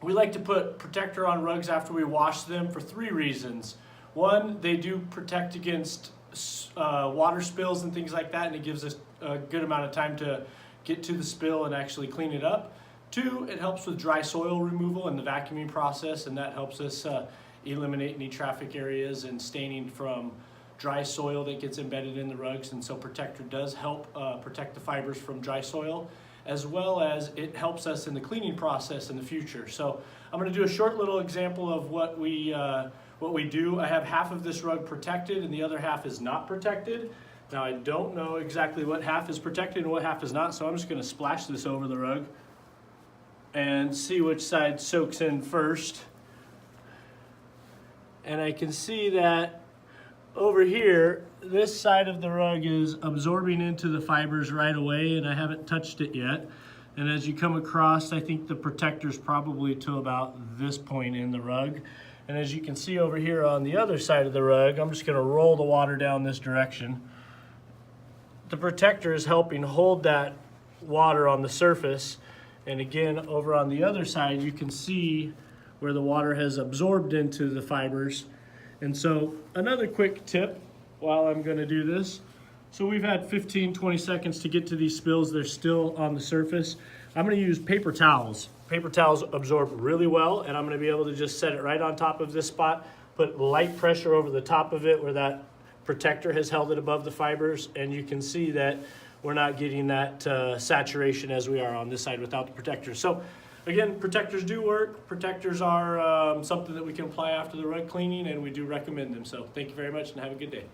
We like to put protector on rugs after we wash them for 3 reasons. One, they do protect against water spills and things like that, and it gives us a good amount of time to get to the spill and actually clean it up. 2, it helps with dry soil removal and the vacuuming process, and that helps us eliminate any traffic areas and staining from dry soil that gets embedded in the rugs. And so protector does help protect the fibers from dry soil, as well as it helps us in the cleaning process in the future. So I'm going to do a short little example of what we do. I have half of this rug protected and the other half is not protected. Now I don't know exactly what half is protected and what half is not, so I'm just going to splash this over the rug and see which side soaks in first. And I can see that over here, this side of the rug is absorbing into the fibers right away, and I haven't touched it yet. And as you come across, I think the protector's probably to about this point in the rug. And as you can see over here on the other side of the rug, I'm just going to roll the water down this direction. The protector is helping hold that water on the surface. And again, over on the other side, you can see where the water has absorbed into the fibers. And so another quick tip while I'm going to do this. So we've had 15-20 seconds to get to these spills. They're still on the surface. I'm going to use paper towels. Paper towels absorb really well, and I'm going to be able to just set it right on top of this spot, put light pressure over the top of it where that protector has held it above the fibers, and you can see that we're not getting that saturation as we are on this side without the protector. So again, protectors do work. Protectors are something that we can apply after the rug cleaning, and we do recommend them. So thank you very much and have a good day.